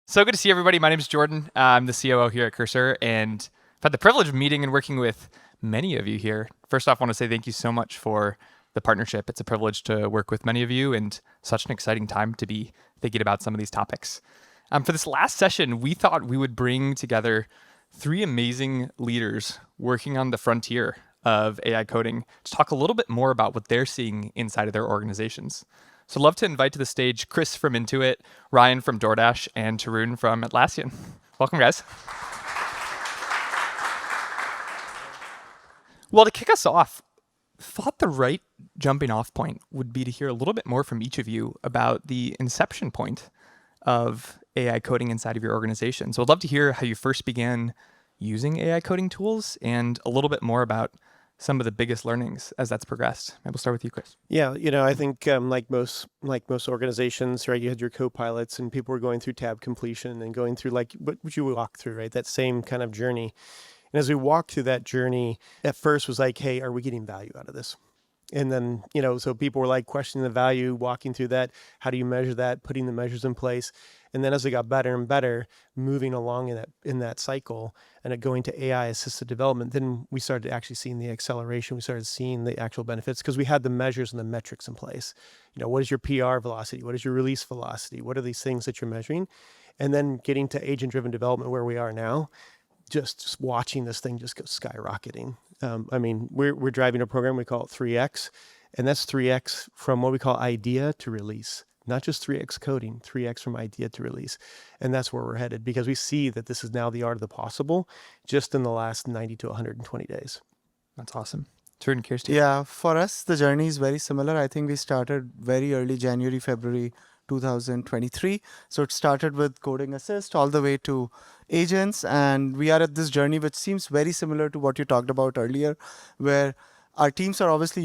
So good to see everybody. My name is Jordan. I'm the COO here at Cursor, and I've had the privilege of meeting and working with many of you here. First off, I want to say thank you so much for the partnership. It's a privilege to work with many of you and such an exciting time to be thinking about some of these topics. For this last session, we thought we would bring together three amazing leaders working on the frontier of AI coding to talk a little bit more about what they're seeing inside of their organizations. So I'd love to invite to the stage Chris from Intuit, Ryan from DoorDash, and Taroon from Atlassian. Welcome, guys. Well, to kick us off, thought the right jumping off point would be to hear a little bit more from each of you about the inception point of AI coding inside of your organization. So I'd love to hear how you first began using AI coding tools and a little bit more about some of the biggest learnings as that's progressed. Maybe we'll start with you, Chris. Yeah, I think like most organizations, right? You had your co-pilots, and people were going through tab completion and going through like what would you walk through, right? That same kind of journey. And as we walked through that journey, at first was like, hey, are we getting value out of this? And then, so people were like questioning the value, walking through that. How do you measure that? Putting the measures in place. And then as it got better and better, moving along in that cycle and it going to AI assisted development, then we started actually seeing the acceleration. We started seeing the actual benefits because we had the measures and the metrics in place. What is your PR velocity? What is your release velocity? What are these things that you're measuring? And then getting to agent driven development where we are now, just watching this thing just go skyrocketing. We're driving a program, we call it 3X, and that's 3X from what we call idea to release, not just 3X coding, 3X from idea to release. And that's where we're headed because we see that this is now the art of the possible just in the last 90 to 120 days. That's awesome. Turn Kirsty. Yeah, for us, the journey is very similar. I think we started very early January, February 2023. So it started with coding assist all the way to agents. And we are at this journey, which seems very similar to what you talked about earlier, where our teams are obviously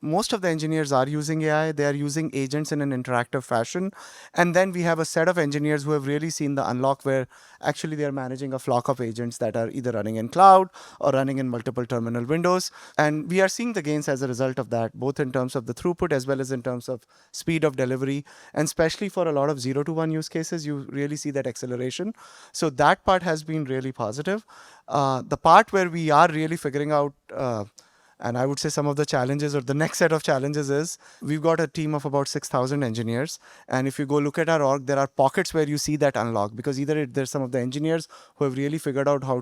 most of the engineers are using AI. They are using agents in an interactive fashion. And then we have a set of engineers who have really seen the unlock where actually they're managing a flock of agents that are either running in cloud or running in multiple terminal windows. And we are seeing the gains as a result of that, both in terms of the throughput as well as in terms of speed of delivery. And especially for a lot of 0 to 1 use cases, you really see that acceleration. So that part has been really positive. The part where we are really figuring out and I would say some of the challenges or the next set of challenges is we've got a team of about 6,000 engineers. And if you go look at our org, there are pockets where you see that unlock because either there's some of the engineers who have really figured out how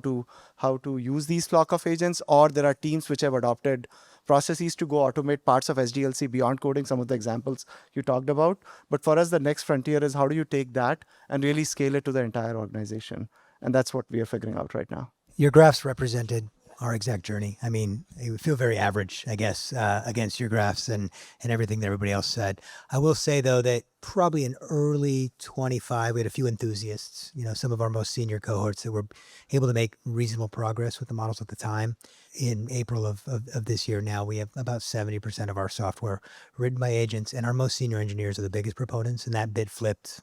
to use these flock of agents, or there are teams which have adopted processes to go automate parts of SDLC beyond coding, some of the examples you talked about. But for us, the next frontier is how do you take that and really scale it to the entire organization? And that's what we are figuring out right now. Your graphs represented our exact journey. I mean, it would feel very average, I guess, against your graphs and everything that everybody else said. I will say, though, that probably in early 25, we had a few enthusiasts, some of our most senior cohorts that were able to make reasonable progress with the models at the time. In April of this year now, we have about 70% of our software written by agents, and our most senior engineers are the biggest proponents, and that bit flipped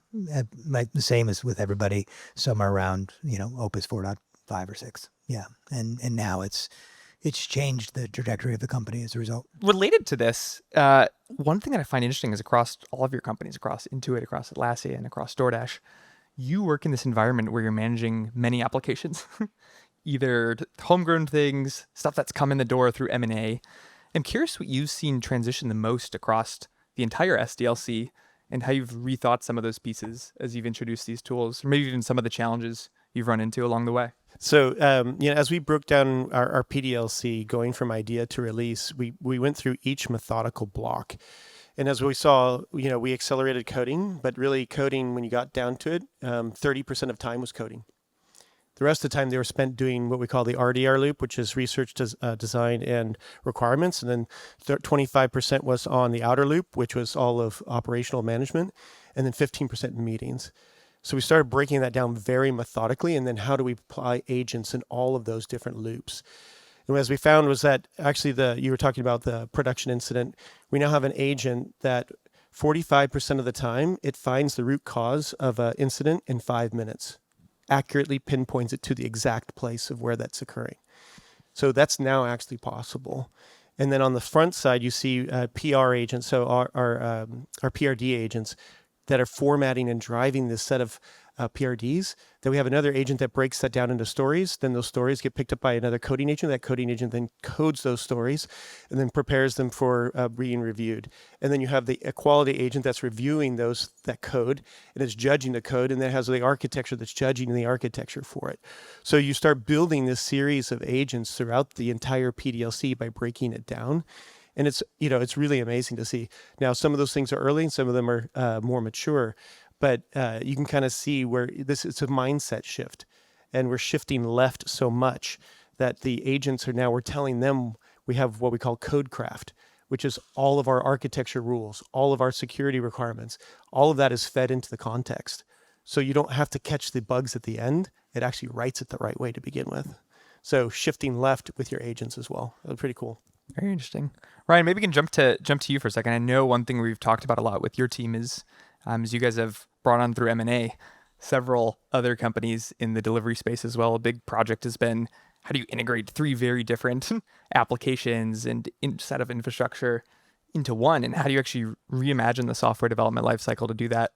like the same as with everybody, somewhere around, Opus 4.5 or 6. Yeah. And now it's changed the trajectory of the company as a result. Related to this, one thing that I find interesting is across all of your companies, across Intuit, across Atlassian, and across DoorDash, you work in this environment where you're managing many applications, either homegrown things, stuff that's come in the door through M&A. I'm curious what you've seen transition the most across the entire SDLC and how you've rethought some of those pieces as you've introduced these tools, or maybe even some of the challenges you've run into along the way. So, as we broke down our PDLC going from idea to release, we went through each methodical block. And as we saw, we accelerated coding, but really coding, when you got down to it, 30% of time was coding. The rest of the time they were spent doing what we call the RDR loop, which is research, design, and requirements. And then 25% was on the outer loop, which was all of operational management, and then 15% meetings. So we started breaking that down very methodically, and then how do we apply agents in all of those different loops? And as we found was that actually you were talking about the production incident, we now have an agent that 45% of the time, it finds the root cause of an incident in 5 minutes, accurately pinpoints it to the exact place of where that's occurring. So that's now actually possible. And then on the front side, you see PR agents, so our PRD agents, that are formatting and driving this set of PRDs. Then we have another agent that breaks that down into stories. Then those stories get picked up by another coding agent. That coding agent then codes those stories and then prepares them for being reviewed. And then you have the quality agent that's reviewing that code and is judging the code, and then has the architecture that's judging the architecture for it. So you start building this series of agents throughout the entire PDLC by breaking it down. And it's really amazing to see. Now, some of those things are early and some of them are more mature, but you can kind of see where it's a mindset shift, and we're shifting left so much that the agents we're telling them we have what we call code craft, which is all of our architecture rules, all of our security requirements, all of that is fed into the context. So you don't have to catch the bugs at the end. It actually writes it the right way to begin with. So shifting left with your agents as well. That's pretty cool. Very interesting. Ryan, maybe we can jump to you for a second. I know one thing we've talked about a lot with your team is you guys have brought on through M&A several other companies in the delivery space as well. A big project has been, how do you integrate 3 very different applications and set of infrastructure into one? And how do you actually reimagine the software development lifecycle to do that?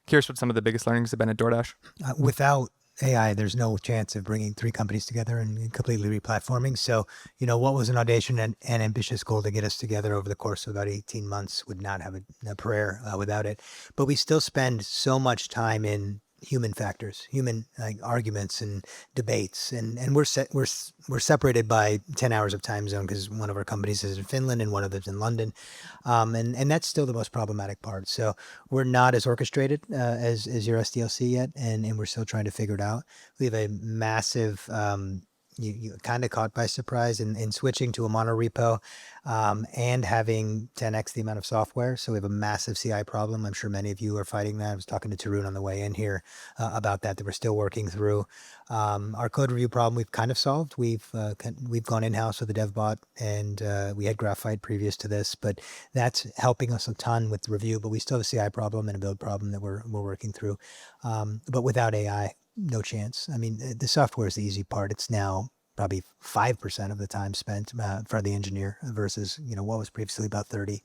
Curious what some of the biggest learnings have been at DoorDash. Without AI, there's no chance of bringing 3 companies together and completely replatforming. So, what was an audacious and ambitious goal to get us together over the course of about 18 months would not have a prayer without it. But we still spend so much time in human factors, human arguments and debates, and we're separated by 10 hours of time zone because one of our companies is in Finland and one of them's in London, and that's still the most problematic part. So we're not as orchestrated as your SDLC yet, and we're still trying to figure it out. We have a massive you kind of caught by surprise in switching to a monorepo and having 10x the amount of software. So we have a massive CI problem. I'm sure many of you are fighting that. I was talking to Taroon on the way in here about that we're still working through. Our code review problem we've kind of solved. We've gone in-house with a dev bot, and we had Graphite previous to this, but that's helping us a ton with review. But we still have a CI problem and a build problem that we're working through. But without AI, no chance. I mean, the software is the easy part. It's now probably 5% of the time spent for the engineer versus, what was previously about 30.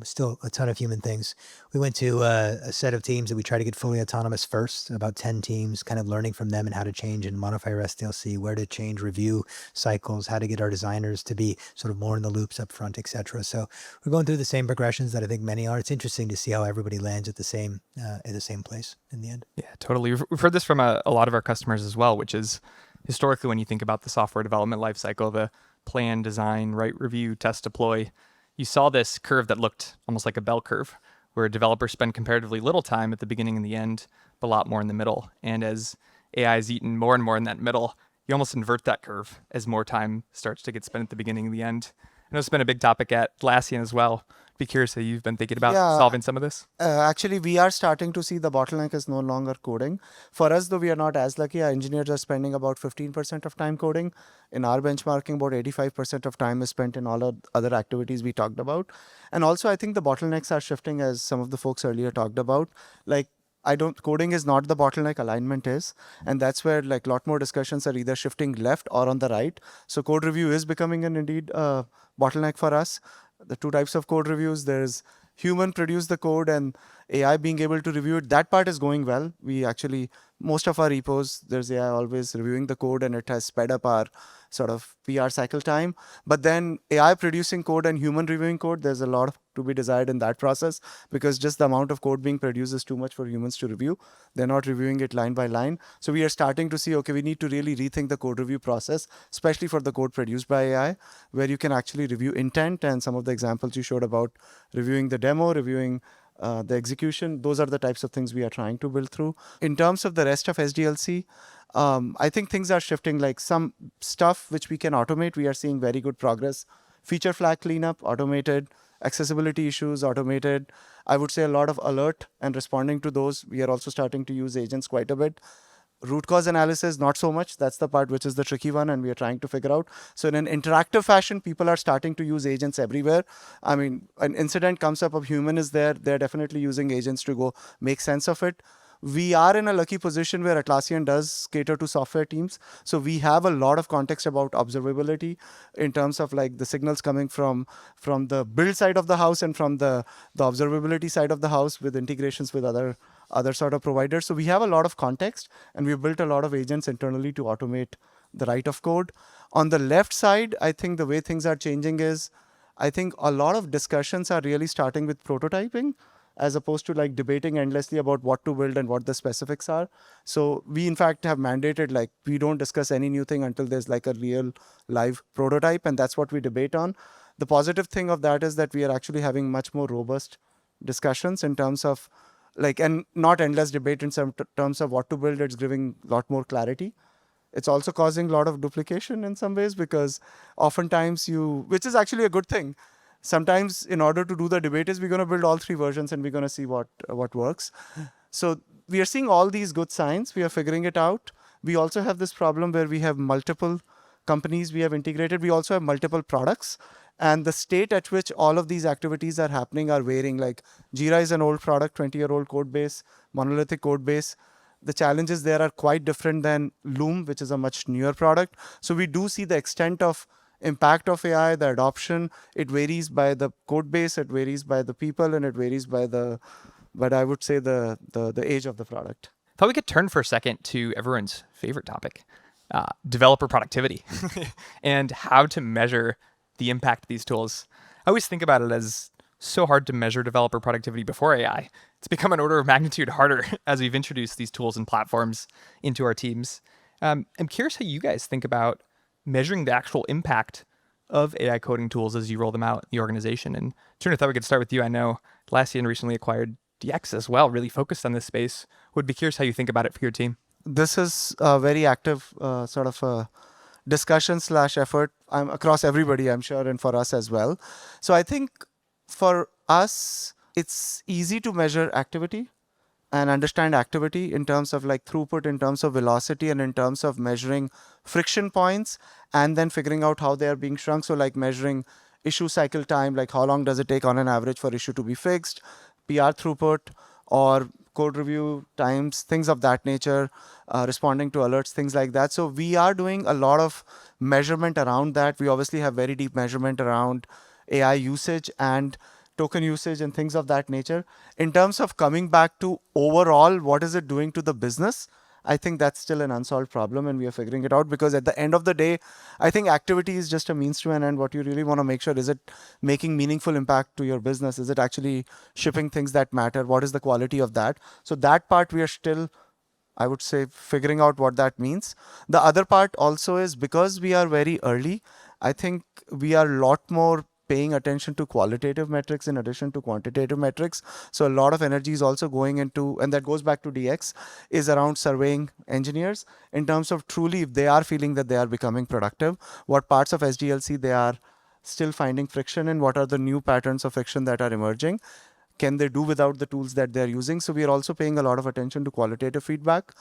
Still a ton of human things. We went to a set of teams that we try to get fully autonomous first, about 10 teams, kind of learning from them and how to change and modify our SDLC, where to change review cycles, how to get our designers to be sort of more in the loops up front, et cetera. So we're going through the same progressions that I think many are. It's interesting to see how everybody lands at the same place in the end. Yeah, totally. We've heard this from a lot of our customers as well, which is historically when you think about the software development lifecycle, the plan, design, write, review, test, deploy, you saw this curve that looked almost like a bell curve, where developers spend comparatively little time at the beginning and the end, but a lot more in the middle. And as AI is eaten more and more in that middle, you almost invert that curve as more time starts to get spent at the beginning and the end. I know it's been a big topic at Atlassian as well. Be curious how you've been thinking about solving some of this. Actually, we are starting to see the bottleneck is no longer coding. For us, though, we are not as lucky. Our engineers are spending about 15% of time coding. In our benchmarking, about 85% of time is spent in all other activities we talked about. And also, I think the bottlenecks are shifting, as some of the folks earlier talked about. Coding is not the bottleneck, alignment is. And that's where a lot more discussions are either shifting left or on the right. So code review is becoming indeed bottleneck for us. The 2 types of code reviews, there's human produce the code and AI being able to review it. That part is going well. We actually, most of our repos, there's AI always reviewing the code, and it has sped up our sort of PR cycle time. But then AI producing code and human reviewing code, there's a lot to be desired in that process, because just the amount of code being produced is too much for humans to review. They're not reviewing it line by line. So we are starting to see, okay, we need to really rethink the code review process, especially for the code produced by AI, where you can actually review intent, and some of the examples you showed about reviewing the demo, reviewing the execution. Those are the types of things we are trying to build through. In terms of the rest of SDLC, I think things are shifting. Like some stuff which we can automate, we are seeing very good progress. Feature flag cleanup, automated. Accessibility issues, automated. I would say a lot of alert and responding to those. We are also starting to use agents quite a bit. Root cause analysis, not so much. That's the part which is the tricky one, and we are trying to figure out. So in an interactive fashion, people are starting to use agents everywhere. I mean, an incident comes up, a human is there. They're definitely using agents to go make sense of it. we are in a lucky position where Atlassian does cater to software teams. So we have a lot of context about observability in terms of like the signals coming from the build side of the house and from the observability side of the house with integrations with other sort of providers. So we have a lot of context, and we've built a lot of agents internally to automate the write of code. On the left side, I think the way things are changing is, I think a lot of discussions are really starting with prototyping, as opposed to like debating endlessly about what to build and what the specifics are. So we in fact have mandated like we don't discuss any new thing until there's like a real live prototype, and that's what we debate on. The positive thing of that is that we are actually having much more robust discussions in terms of like, and not endless debate in some terms of what to build. It's giving a lot more clarity. It's also causing a lot of duplication in some ways, because oftentimes which is actually a good thing. Sometimes in order to do the debate is we're going to build all three versions and we're going to see what works. So we are seeing all these good signs. We are figuring it out. We also have this problem where we have multiple companies we have integrated. We also have multiple products. And the state at which all of these activities are happening are varying. Like Jira is an old product, 20-year-old code base, monolithic code base. The challenges there are quite different than Loom, which is a much newer product. So we do see the extent of impact of AI, the adoption. It varies by the code base, it varies by the people, and it varies by but I would say the age of the product. Thought we could turn for a second to everyone's favorite topic, developer productivity, and how to measure the impact of these tools. I always think about it as so hard to measure developer productivity before AI. It's become an order of magnitude harder as we've introduced these tools and platforms into our teams. I'm curious how you guys think about measuring the actual impact of AI coding tools as you roll them out in the organization. And Taroon, I thought we could start with you. I know Atlassian recently acquired DX as well, really focused on this space. Would be curious how you think about it for your team. This is a very active sort of a discussion / effort across everybody, I'm sure, and for us as well. So I think for us, it's easy to measure activity and understand activity in terms of like throughput, in terms of velocity, and in terms of measuring friction points, and then figuring out how they are being shrunk. So like measuring issue cycle time, like how long does it take on an average for issue to be fixed, PR throughput, or code review times, things of that nature, responding to alerts, things like that. So we are doing a lot of measurement around that. We obviously have very deep measurement around AI usage and token usage and things of that nature. In terms of coming back to overall, what is it doing to the business? I think that's still an unsolved problem, and we are figuring it out, because at the end of the day, I think activity is just a means to an end. What you really want to make sure, is it making meaningful impact to your business? Is it actually shipping things that matter? What is the quality of that? So that part we are still, I would say, figuring out what that means. The other part also is, because we are very early, I think we are a lot more paying attention to qualitative metrics in addition to quantitative metrics. So a lot of energy is also going into, and that goes back to DX, is around surveying engineers in terms of truly if they are feeling that they are becoming productive, what parts of SDLC they are still finding friction in, what are the new patterns of friction that are emerging, can they do without the tools that they're using. So we are also paying a lot of attention to qualitative feedback.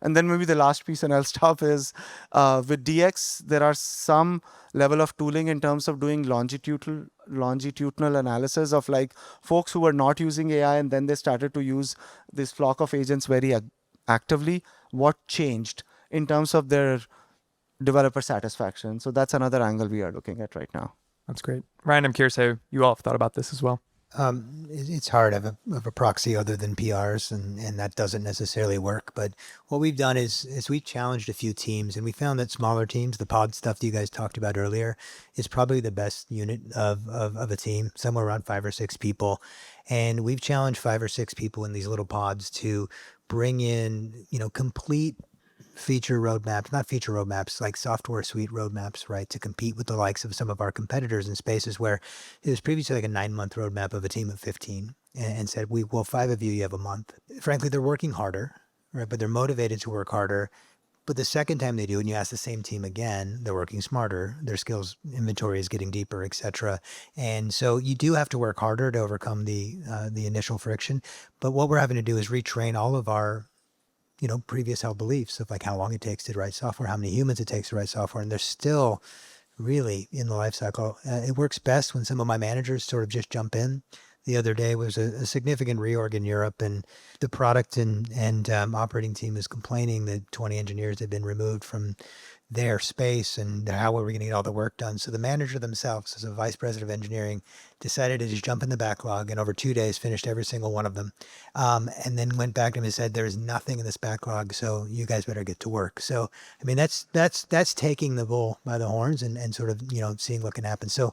And then maybe the last piece, and I'll stop, is with DX, there are some level of tooling in terms of doing longitudinal analysis of like folks who were not using AI, and then they started to use this flock of agents very actively. What changed in terms of their developer satisfaction? So that's another angle we are looking at right now. That's great. Ryan, I'm curious how you all have thought about this as well. It's hard of a proxy other than PRs, and that doesn't necessarily work. But what we've done is we've challenged a few teams, and we found that smaller teams, the pod stuff that you guys talked about earlier, is probably the best unit of a team, somewhere around 5 or 6 people. And we've challenged 5 or 6 people in these little pods to bring in, complete feature roadmaps, not feature roadmaps, like software suite roadmaps, right, to compete with the likes of some of our competitors in spaces where it was previously like a 9-month roadmap of a team of 15, and said, 5 of you have a month. Frankly, they're working harder, right, but they're motivated to work harder. But the second time they do, and you ask the same team again, they're working smarter, their skills inventory is getting deeper, et cetera. And so you do have to work harder to overcome the initial friction. But what we're having to do is retrain all of our previous held beliefs of like how long it takes to write software, how many humans it takes to write software. And they're still really in the life cycle. It works best when some of my managers sort of just jump in. the other day was a significant reorg in Europe, and the product and operating team was complaining that 20 engineers had been removed from their space, and how were we going to get all the work done? So the manager themselves, as a vice president of engineering, decided to just jump in the backlog, and over 2 days finished every single one of them, and then went back to him and said, "There is nothing in this backlog, so you guys better get to work." So I mean, that's taking the bull by the horns and sort of seeing what can happen. So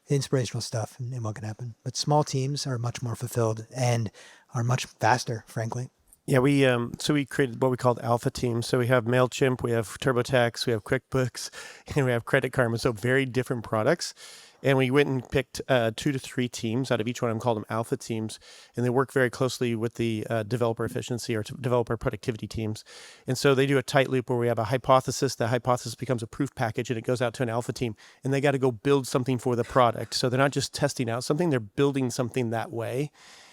inspirational stuff and what can happen. But small teams are much more fulfilled and are much faster, frankly. Yeah, we created what we called alpha teams. So we have MailChimp, we have TurboTax, we have QuickBooks, and we have Credit Karma. So very different products. And we went and picked 2 to 3 teams out of each one of them, called them alpha teams. And they work very closely with the developer efficiency or developer productivity teams. And so they do a tight loop where we have a hypothesis. The hypothesis becomes a proof package and it goes out to an alpha team. And they got to go build something for the product. So they're not just testing out something, they're building something that way.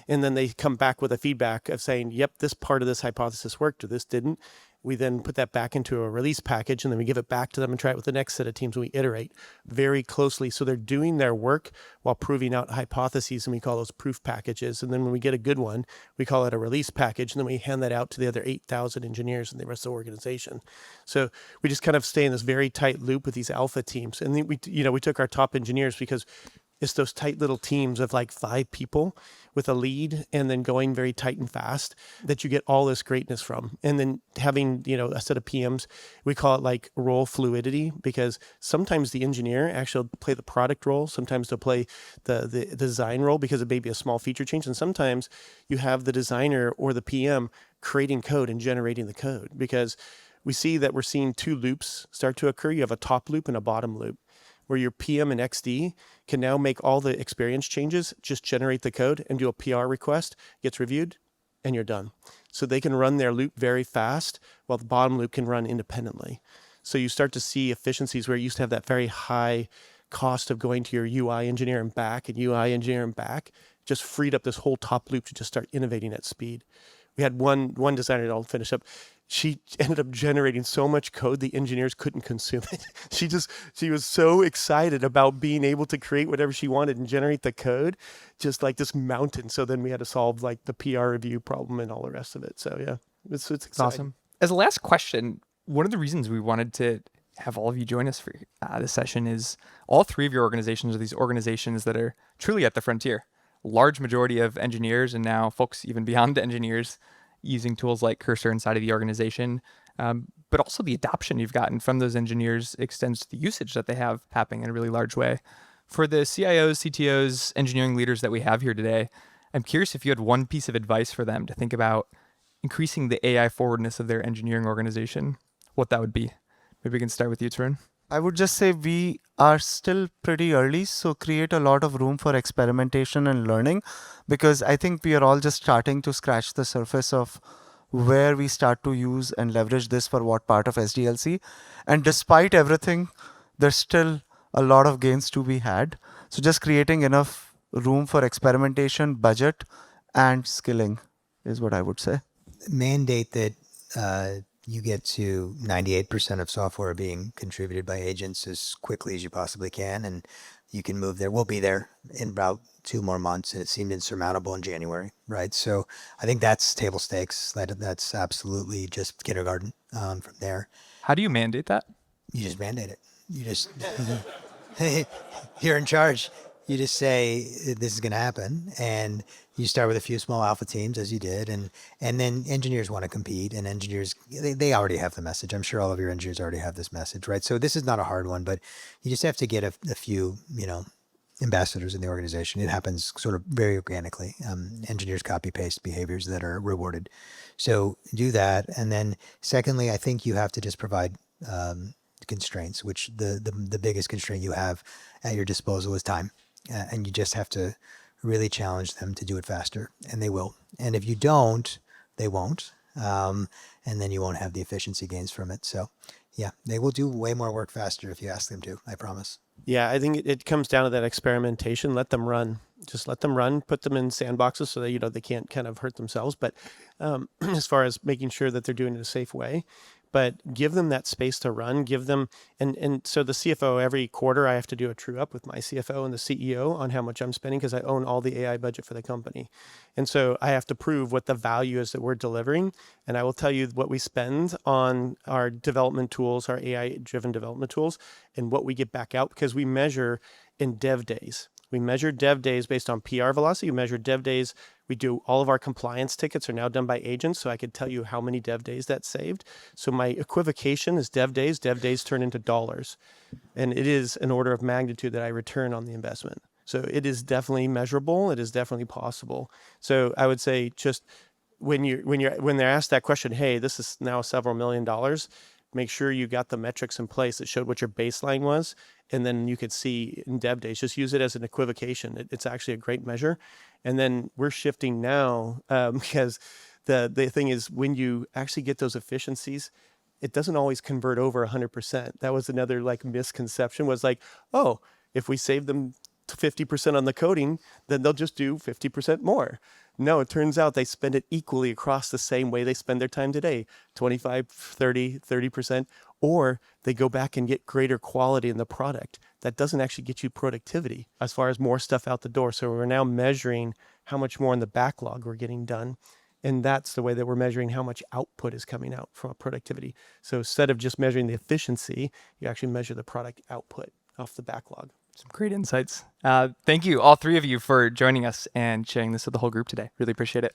And then they come back with a feedback of saying, yep, this part of this hypothesis worked or this didn't. We then put that back into a release package and then we give it back to them and try it with the next set of teams. And we iterate very closely. So they're doing their work while proving out hypotheses, and we call those proof packages. And then when we get a good one, we call it a release package. And then we hand that out to the other 8,000 engineers and the rest of the organization. So we just kind of stay in this very tight loop with these alpha teams. And then we took our top engineers because it's those tight little teams of like 5 people with a lead and then going very tight and fast that you get all this greatness from. And then having, a set of PMs, we call it like role fluidity, because sometimes the engineer actually will play the product role. Sometimes they'll play the design role because it may be a small feature change. And sometimes you have the designer or the PM creating code and generating the code, because we see that we're seeing 2 loops start to occur. You have a top loop and a bottom loop, where your PM and XD can now make all the experience changes, just generate the code and do a PR request, gets reviewed, and you're done. So they can run their loop very fast while the bottom loop can run independently. So you start to see efficiencies where you used to have that very high cost of going to your UI engineer and back and UI engineer and back, just freed up this whole top loop to just start innovating at speed. We had one designer, and I'll finish up. She ended up generating so much code the engineers couldn't consume it. She was so excited about being able to create whatever she wanted and generate the code, just like this mountain. So then we had to solve like the PR review problem and all the rest of it. So yeah, it's exciting. Awesome. As a last question, one of the reasons we wanted to have all of you join us for this session is all 3 of your organizations are these organizations that are truly at the frontier. Large majority of engineers, and now folks even beyond engineers, using tools like Cursor inside of the organization, but also the adoption you've gotten from those engineers extends to the usage that they have happening in a really large way. For the CIOs, CTOs, engineering leaders that we have here today, I'm curious if you had one piece of advice for them to think about increasing the AI forwardness of their engineering organization, what that would be. Maybe we can start with you, Taroon. I would just say we are still pretty early, so create a lot of room for experimentation and learning, because I think we are all just starting to scratch the surface of where we start to use and leverage this for what part of SDLC. And despite everything, there's still a lot of gains to be had. So just creating enough room for experimentation, budget, and skilling is what I would say. Mandate that you get to 98% of software being contributed by agents as quickly as you possibly can, and you can move there. We'll be there in about 2 more months, and it seemed insurmountable in January, right? So I think that's table stakes. That's absolutely just kindergarten from there. How do you mandate that? You just mandate it. You just, you're in charge. You just say, this is going to happen, and you start with a few small alpha teams, as you did, and then engineers want to compete, and engineers, they already have the message. I'm sure all of your engineers already have this message, right? So this is not a hard one, but you just have to get a few, ambassadors in the organization. It happens sort of very organically. Engineers copy paste behaviors that are rewarded. So do that, and then secondly, I think you have to just provide constraints, which the biggest constraint you have at your disposal is time. And you just have to really challenge them to do it faster, and they will. And if you don't, they won't. And then you won't have the efficiency gains from it. So yeah, they will do way more work faster if you ask them to, I promise. Yeah, I think it comes down to that experimentation. Let them run. Just let them run, put them in sandboxes so that, they can't kind of hurt themselves. But as far as making sure that they're doing it a safe way, but give them that space to run, give them, and so the CFO, every quarter I have to do a true up with my CFO and the CEO on how much I'm spending, because I own all the AI budget for the company. And so I have to prove what the value is that we're delivering. And I will tell you what we spend on our development tools, our AI driven development tools, and what we get back out, because we measure in dev days. We measure dev days based on PR velocity. We measure dev days. We do all of our compliance tickets are now done by agents. So I could tell you how many dev days that saved. So my equivocation is dev days. Dev days turn into dollars. And it is an order of magnitude that I return on the investment. So it is definitely measurable. It is definitely possible. So I would say just when they're asked that question, hey, this is now several $1 million, make sure you got the metrics in place that showed what your baseline was. And then you could see in dev days, just use it as an equivocation. It's actually a great measure. And then we're shifting now because the thing is, when you actually get those efficiencies, it doesn't always convert over 100%. That was another misconception, was oh, if we save them 50% on the coding, then they'll just do 50% more. No, it turns out they spend it equally across the same way they spend their time today, 25, 30%, or they go back and get greater quality in the product. That doesn't actually get you productivity as far as more stuff out the door. So we're now measuring how much more in the backlog we're getting done. And that's the way that we're measuring how much output is coming out from productivity. So instead of just measuring the efficiency, you actually measure the product output off the backlog. Some great insights. Thank you, all three of you, for joining us and sharing this with the whole group today. Really appreciate it.